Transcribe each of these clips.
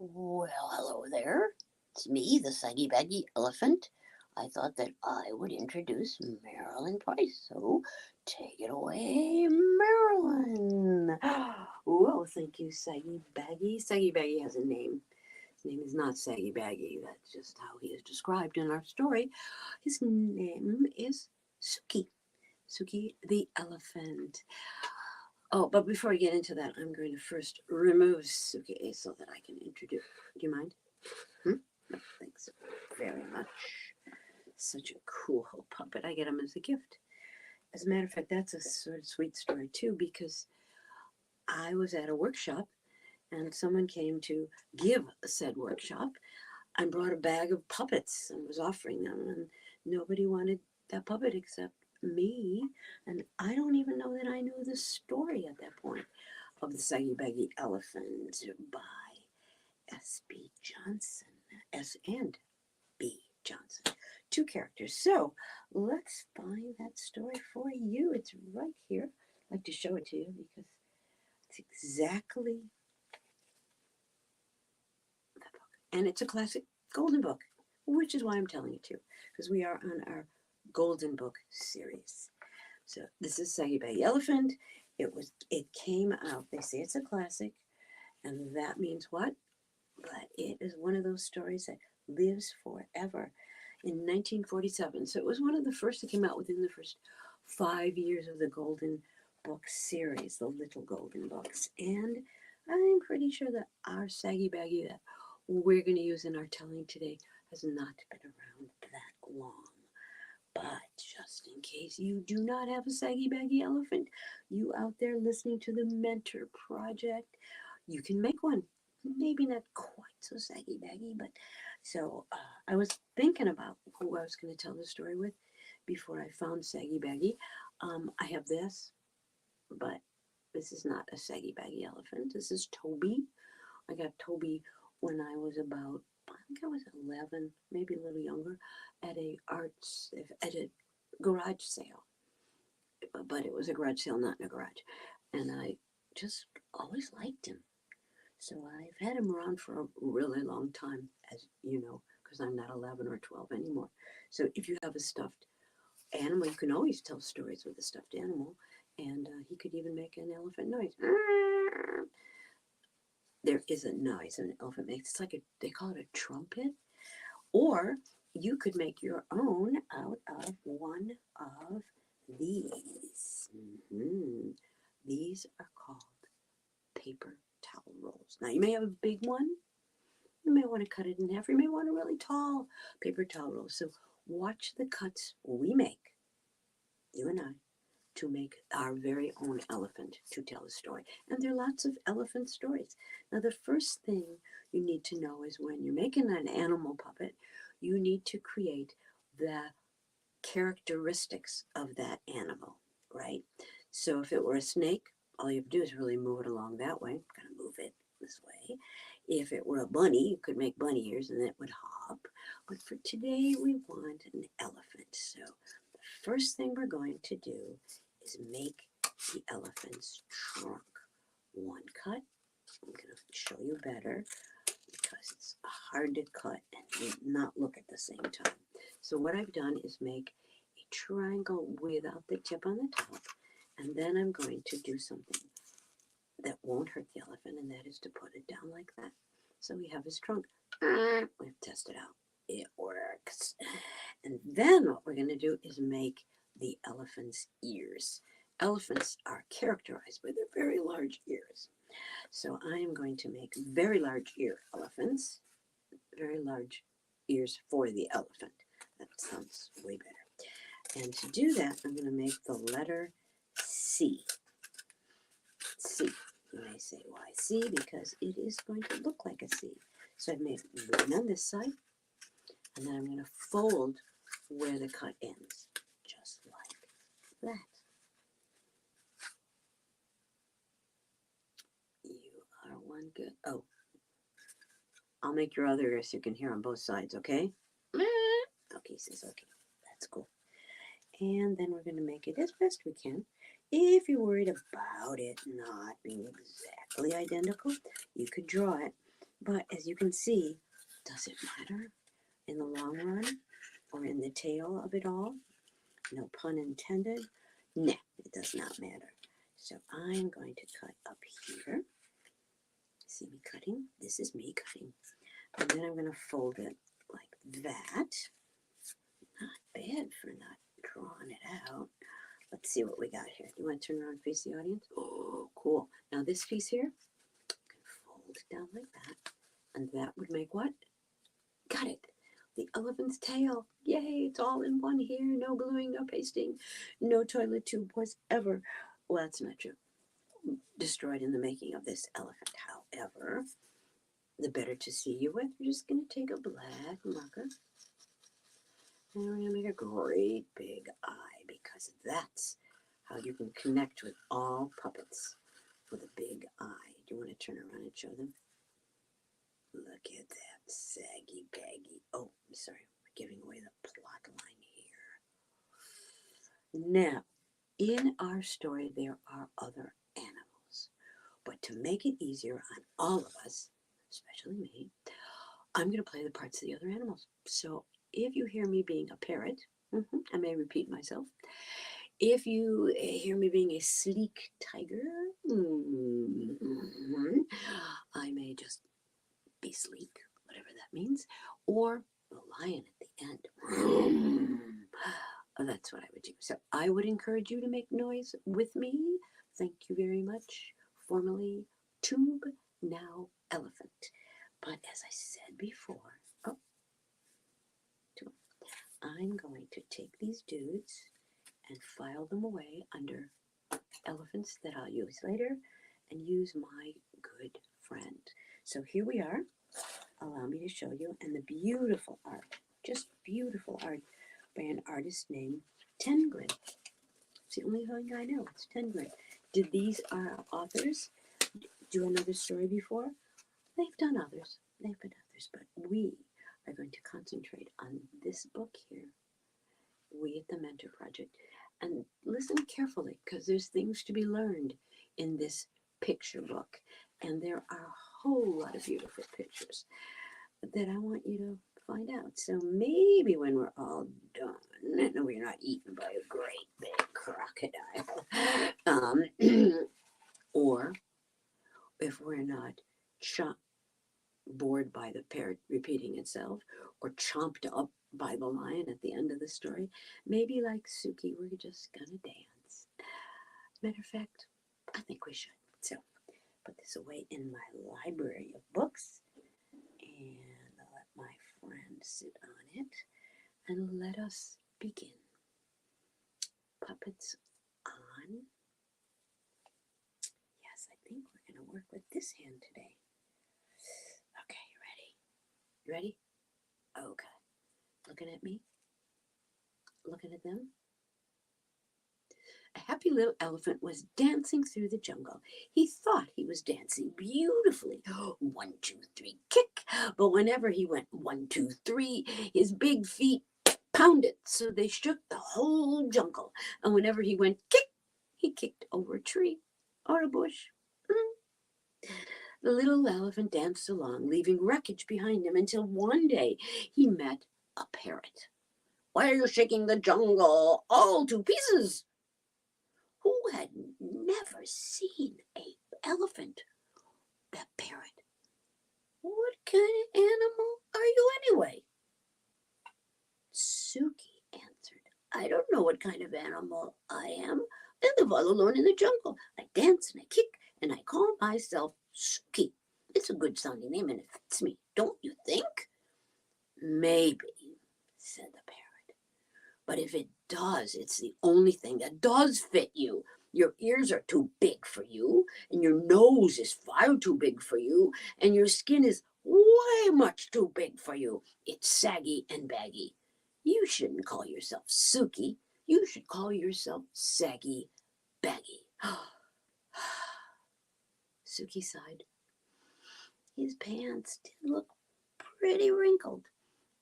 Well, hello there. It's me, the Saggy Baggy Elephant. I thought that I would introduce Marilyn Price, so take it away, Marilyn. Well, thank you, Saggy Baggy. Saggy Baggy has a name. His name is not Saggy Baggy. That's just how he is described in our story. His name is Suki. Suki the elephant. Oh, but before I get into that, I'm going to first remove Suki so that I can introduce. Do you mind? Hmm? No, thanks very much. Such a cool little puppet. I get him as a gift. As a matter of fact, that's a sort of sweet story too, because I was at a workshop and someone came to give a said workshop and brought a bag of puppets and was offering them, and nobody wanted that puppet except me. And I don't even know that I knew the story at that point of the Saggy Baggy Elephant by S.B. Johnson. S and B. Johnson. Two characters. So let's find that story for you. It's right here. I'd like to show it to you because it's exactly the book. And it's a classic golden book, which is why I'm telling it to you, because we are on our golden book series. So this is Saggy Baggy Elephant. It came out. They say it's a classic, and that means what? But it is one of those stories that lives forever. In 1947, so it was one of the first that came out within the first 5 years of the Golden Book series, the Little Golden Books. And I'm pretty sure that our Saggy Baggy that we're going to use in our telling today has not been around that long. But just in case you do not have a Saggy Baggy Elephant, you out there listening to the Mentor Project, you can make one. Maybe not quite so saggy baggy, but so I was thinking about who I was going to tell the story with before I found Saggy Baggy. I have this, but this is not a Saggy Baggy Elephant. This is Toby. I got Toby when I was about, I think I was 11, maybe a little younger, at a garage sale. But it was a garage sale, not in a garage. And I just always liked him. So I've had him around for a really long time, as you know, because I'm not 11 or 12 anymore. So if you have a stuffed animal, you can always tell stories with a stuffed animal. And he could even make an elephant noise. There is a noise an elephant makes. It's like they call it a trumpet. Or you could make your own out of one of these. Mhm. These are called paper towel rolls. Now, you may have a big one. You may want to cut it in half. You may want a really tall paper towel roll. So watch the cuts we make, you and I, to make our very own elephant to tell a story. And there are lots of elephant stories. Now, the first thing you need to know is when you're making an animal puppet, you need to create the characteristics of that animal, right? So if it were a snake, all you have to do is really move it along that way. Kind of move it this way. If it were a bunny, you could make bunny ears and it would hop. But for today, we want an elephant. So the first thing we're going to do is make the elephant's trunk. One cut. I'm going to show you better because it's hard to cut and not look at the same time. So what I've done is make a triangle without the tip on the top, and then I'm going to do something that won't hurt the elephant, and that is to put it down like that. So we have his trunk. We've tested out. It works. And then what we're going to do is make the elephant's ears. Elephants are characterized by their very large ears. So I am going to make very large ear elephants, very large ears for the elephant. That sounds way better. And to do that, I'm going to make the letter C. C. You may say, why C? Because it is going to look like a C. So I've made one on this side, and then I'm going to fold where the cut ends, just like that. You are one good. Oh, I'll make your other ear so you can hear on both sides, okay? Okay, says okay. That's cool. And then we're going to make it as best we can. If you're worried about it not being exactly identical, you could draw it. But as you can see, does it matter in the long run or in the tail of it all? No pun intended. No, it does not matter. So I'm going to cut up here. See me cutting? This is me cutting. And then I'm going to fold it like that. Not bad for not drawing it out. Let's see what we got here. Do you want to turn around and face the audience? Oh, cool. Now this piece here, I'm going to fold it down like that. And that would make what? Got it. The elephant's tail. Yay, it's all in one here. No gluing, no pasting, no toilet tube was ever. Well, that's not true. Destroyed in the making of this elephant. However, the better to see you with, we're just going to take a black marker. And we're going to make a great big eye because that's how you can connect with all puppets with a big eye. Do you want to turn around and show them? Look at that saggy baggy. Oh, I'm sorry. We're giving away the plot line here. Now, in our story, there are other animals. But to make it easier on all of us, especially me, I'm going to play the parts of the other animals. So if you hear me being a parrot, I may repeat myself. If you hear me being a sleek tiger, I may just be sleek, whatever that means, or the lion at the end. That's what I would do. So I would encourage you to make noise with me. Thank you very much. Formerly tube, now elephant. But as I said before, I'm going to take these dudes and file them away under elephants that I'll use later and use my good friend. So here we are. Allow me to show you. And the beautiful art, just beautiful art by an artist named Tengrin. It's the only thing I know. It's Tengrin. Did these authors do another story before? They've done others. They've been others. But we are going to concentrate on this book here. We at the Mentor Project. And listen carefully because there's things to be learned in this picture book. And there are a whole lot of beautiful pictures that I want you to find out. So maybe when we're all done, and we're not eaten by a great big crocodile, or if we're not bored by the parrot repeating itself, or chomped up by the lion at the end of the story, maybe like Suki, we're just gonna dance. Matter of fact, I think we should. So put this away in my library of books and let my friend sit on it and let us begin. Puppets on. Yes, I think we're going to work with this hand today. Okay, you ready? Okay. Looking at me? Looking at them? A happy little elephant was dancing through the jungle. He thought he was dancing beautifully. 1, 2, 3, kick. But whenever he went 1, 2, 3, his big feet pounded so they shook the whole jungle. And whenever he went kick, he kicked over a tree or a bush. The little elephant danced along, leaving wreckage behind him until one day he met a parrot. "Why are you shaking the jungle all to pieces?" Who had never seen an elephant? The parrot. "What kind of animal are you anyway?" Suki answered, "I don't know what kind of animal I am. I live all alone in the jungle. I dance and I kick and I call myself Suki. It's a good sounding name and it fits me, don't you think?" "Maybe," said the parrot. "But if it does, it's the only thing that does fit you. Your ears are too big for you, and your nose is far too big for you, and your skin is way much too big for you. It's saggy and baggy. You shouldn't call yourself Suki. You should call yourself Saggy Baggy." Suki sighed. His pants did look pretty wrinkled.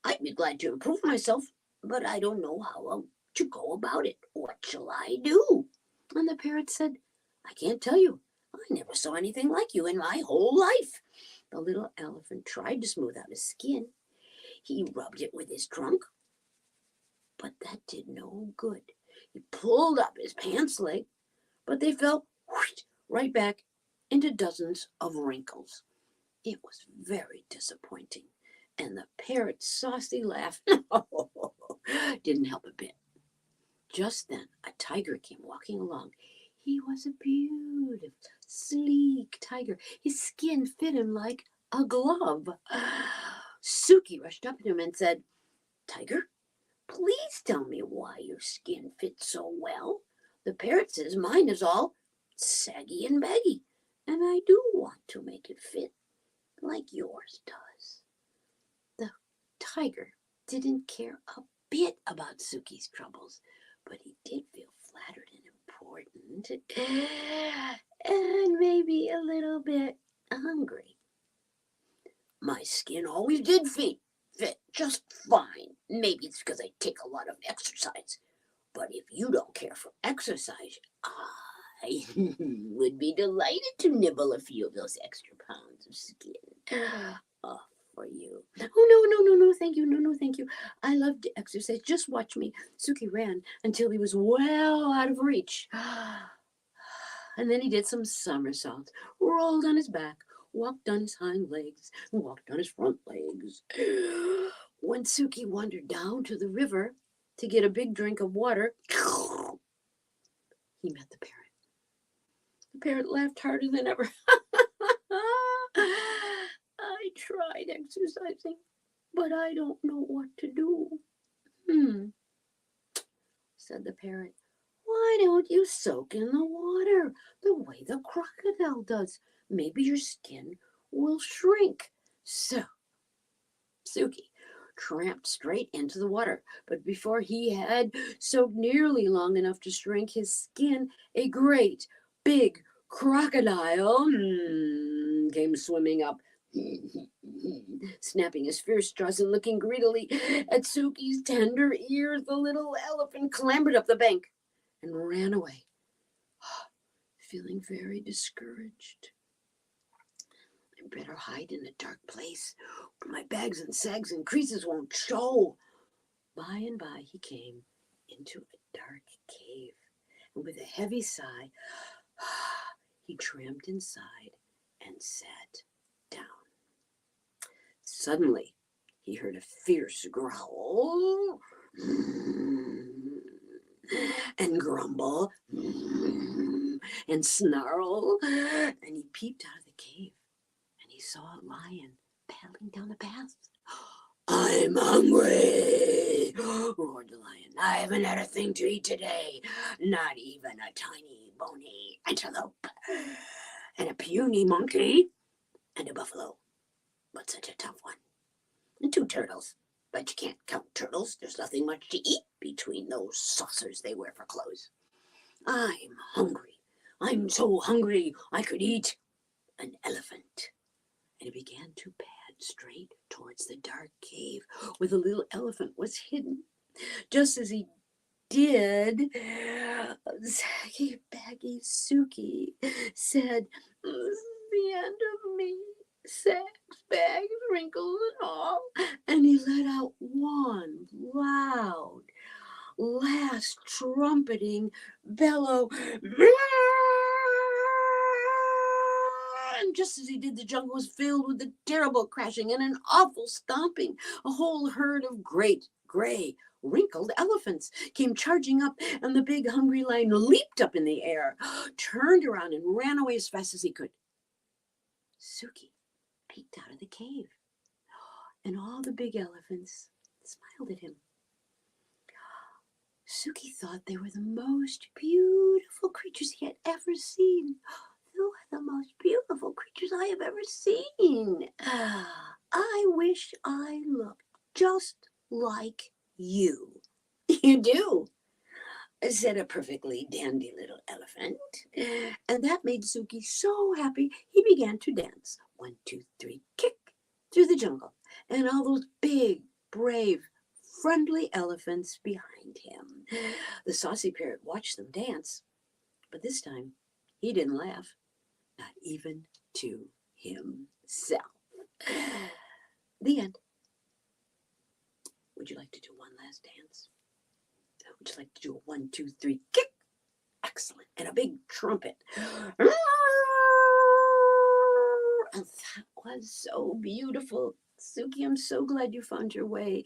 "I'd be glad to improve myself, but I don't know how to go about it. What shall I do?" And the parrot said, "I can't tell you. I never saw anything like you in my whole life. The little elephant tried to smooth out his skin. He rubbed it with his trunk, but that did no good. He pulled up his pants leg, but they fell whoosh, right back into dozens of wrinkles. It was very disappointing, and the parrot's saucy laugh didn't help a bit. Just then, a tiger came walking along. He was a beautiful, sleek tiger. His skin fit him like a glove. Suki rushed up to him and said, "Tiger, please tell me why your skin fits so well. The parrot says mine is all saggy and baggy, and I do want to make it fit like yours does." The tiger didn't care a bit about Suki's troubles, but he did feel flattered and important, and maybe a little bit hungry. "My skin always did fit just fine. Maybe it's because I take a lot of exercise. But if you don't care for exercise, I would be delighted to nibble a few of those extra pounds of skin off for you." "Oh, no, thank you. No, thank you. I love to exercise. Just watch me." Suki ran until he was well out of reach. And then he did some somersaults, rolled on his back, walked on his hind legs, and walked on his front legs. When Suki wandered down to the river to get a big drink of water, he met the parrot. The parrot laughed harder than ever. "I tried exercising, but I don't know what to do." Said the parrot. "Why don't you soak in the water the way the crocodile does? Maybe your skin will shrink." So Suki tramped straight into the water, but before he had soaked nearly long enough to shrink his skin, a great big crocodile came swimming up, snapping his fierce jaws and looking greedily at Suki's tender ears. The little elephant clambered up the bank and ran away, feeling very discouraged. "I better hide in a dark place where my bags and sags and creases won't show." By and by he came into a dark cave, and with a heavy sigh, he tramped inside and sat down. Suddenly, he heard a fierce growl and grumble and snarl, and he peeped out of the cave, and he saw a lion paddling down the path. "I'm hungry," roared the lion. "I haven't had a thing to eat today, not even a tiny bony antelope, and a puny monkey, and a buffalo, but such a tough one, and 2 turtles. But you can't count turtles. There's nothing much to eat between those saucers they wear for clothes. I'm hungry. I'm so hungry I could eat an elephant." And he began to pad straight towards the dark cave where the little elephant was hidden. Just as he did, Saggy, Baggy, Suki said, "The end of me, sags, bags, wrinkles, and all." And he let out one loud, last trumpeting bellow. And just as he did, the jungle was filled with a terrible crashing and an awful stomping. A whole herd of great, gray, wrinkled elephants came charging up, and the big hungry lion leaped up in the air, turned around, and ran away as fast as he could. Suki peeked out of the cave, and all the big elephants smiled at him. Suki thought they were the most beautiful creatures he had ever seen. "You are the most beautiful creatures I have ever seen. I wish I looked just like you." "You do," said a perfectly dandy little elephant. And that made Suki so happy he began to dance. 1, 2, 3, kick, through the jungle, and all those big, brave, friendly elephants behind him. The saucy parrot watched them dance, but this time he didn't laugh, not even to himself. The end. Would you like to do one last dance? Would you like to do a 1, 2, 3 kick? Excellent. And a big trumpet. And that was so beautiful. Suki, I'm so glad you found your way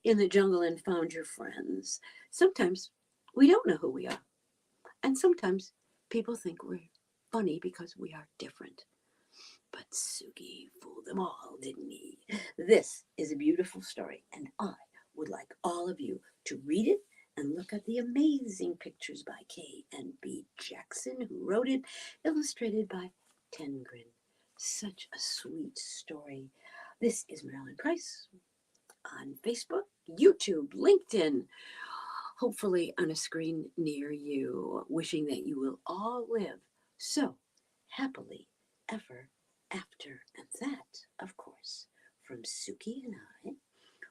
in the jungle and found your friends. Sometimes we don't know who we are. And sometimes people think we're funny because we are different. But Suki fooled them all, didn't he? This is a beautiful story, and I would like all of you to read it and look at the amazing pictures by K and B Jackson, who wrote it, illustrated by Tengrin. Such a sweet story. This is Marilyn Price on Facebook, YouTube, LinkedIn, hopefully on a screen near you, wishing that you will all live so happily ever after. And that, of course, from Suki and I,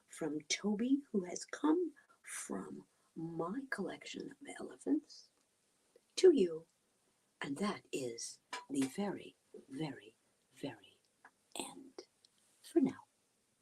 from Toby, who has come from my collection of elephants, to you. And that is the very, very, very